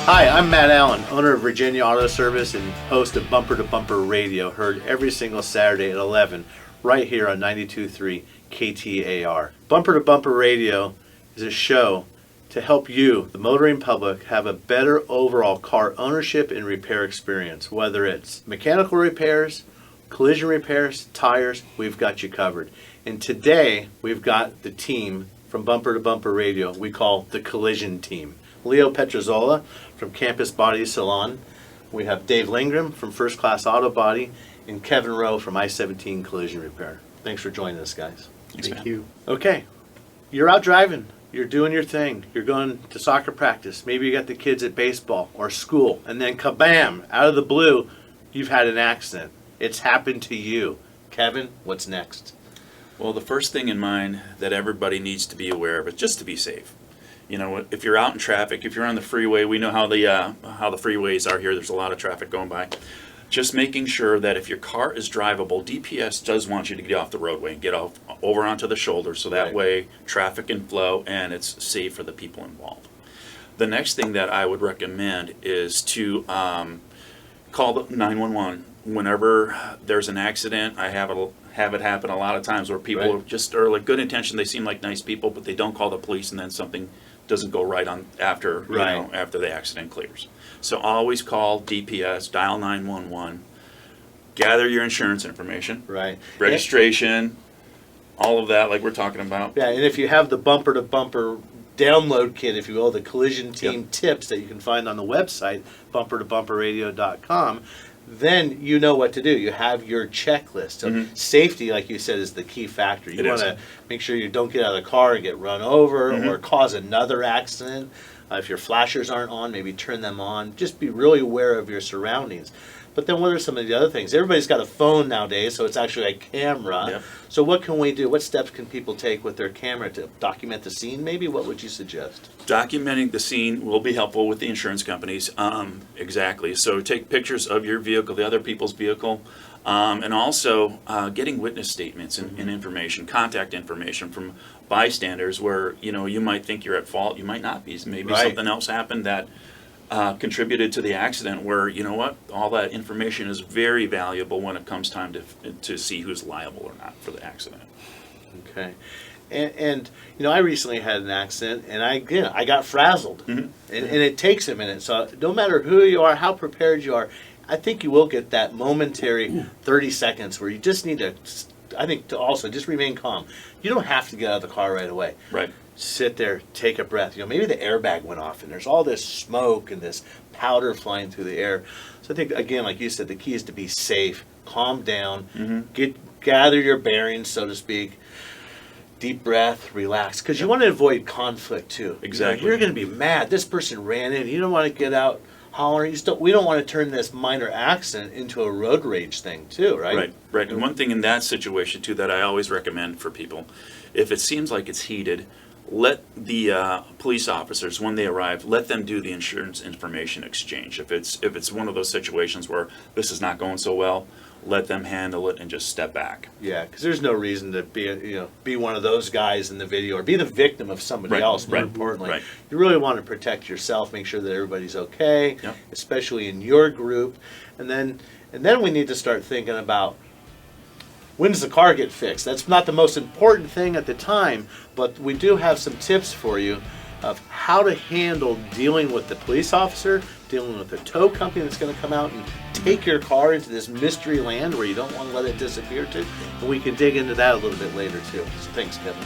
Hi, I'm Matt Allen, owner of Virginia Auto Service and host of Bumper to Bumper Radio, heard every single Saturday at 11, right here on 92.3 KTAR. Bumper to Bumper Radio is a show to help you, the motoring public, have a better overall car ownership and repair experience. Whether it's mechanical repairs, collision repairs, tires, we've got you covered. And today, we've got the team from Bumper to Bumper Radio we call the Collision Team. Leo Petrozola from Campus Body Salon. We have Dave Lindgren from First Class Auto Body and Kevin Rowe from I-17 Collision Repair. Thanks for joining us, guys. Thank you. Okay, you're out driving. You're doing your thing. You're going to soccer practice. Maybe you got the kids at baseball or school. And then kabam, out of the blue, you've had an accident. It's happened to you. Kevin, what's next? Well, the first thing in mind that everybody needs to be aware of is just to be safe. You know, if you're out in traffic, if you're on the freeway, we know how the freeways are here. There's a lot of traffic going by. Just making sure that if your car is drivable, DPS does want you to get off the roadway and get over onto the shoulder, so that way traffic can flow and it's safe for the people involved. The next thing that I would recommend is to call the 911 whenever there's an accident. I have it happen a lot of times where people are like good intention. They seem like nice people, but they don't call the police, and then something doesn't go right on after after the accident clears. So always call DPS, dial 911, gather your insurance information, registration, all of that, like we're talking about. Yeah, and if you have the Bumper to Bumper download kit, if you will, the Collision Team tips that you can find on the website, bumpertobumperradio.com, then you know what to do. You have your checklist. So safety, like you said, is the key factor. You want to make sure you don't get out of the car and get run over or cause another accident. If your flashers aren't on, maybe turn them on. Just be really aware of your surroundings. But then what are some of the other things? Everybody's got a phone nowadays, so it's actually a camera. Yep. So what can we do? What steps can people take with their camera to document the scene maybe? What would you suggest? Documenting the scene will be helpful with the insurance companies. Exactly. So take pictures of your vehicle, the other people's vehicle, and also getting witness statements and information, contact information from bystanders where, you know, you might think you're at fault, you might not be. Maybe something else happened that contributed to the accident where, you know what, all that information is very valuable when it comes time to see who's liable or not for the accident. Okay. And you know, I recently had an accident, and I got frazzled. And it takes a minute. So no matter who you are, how prepared you are, I think you will get that momentary 30 seconds where you just need to, I think, to also just remain calm. You don't have to get out of the car right away. Right. Sit there, take a breath. You know, maybe the airbag went off and there's all this smoke and this powder flying through the air. So I think, again, like you said, the key is to be safe, calm down, gather your bearings, so to speak, deep breath, relax, because you want to avoid conflict too. Exactly. You're going to be mad. This person ran in. You don't want to get out hollering. We don't want to turn this minor accident into a road rage thing too, right? Right. And one thing in that situation too that I always recommend for people, if it seems like it's heated, let the police officers, when they arrive, let them do the insurance information exchange. If it's one of those situations where this is not going so well, let them handle it and just step back. Yeah, because there's no reason to be one of those guys in the video or be the victim of somebody else. More importantly, you really want to protect yourself, make sure that everybody's okay, especially in your group, and then we need to start thinking about, when does the car get fixed? That's not the most important thing at the time, but we do have some tips for you of how to handle dealing with the police officer, dealing with the tow company that's going to come out and take your car into this mystery land where you don't want to let it disappear to. And we can dig into that a little bit later too. So thanks, Kevin.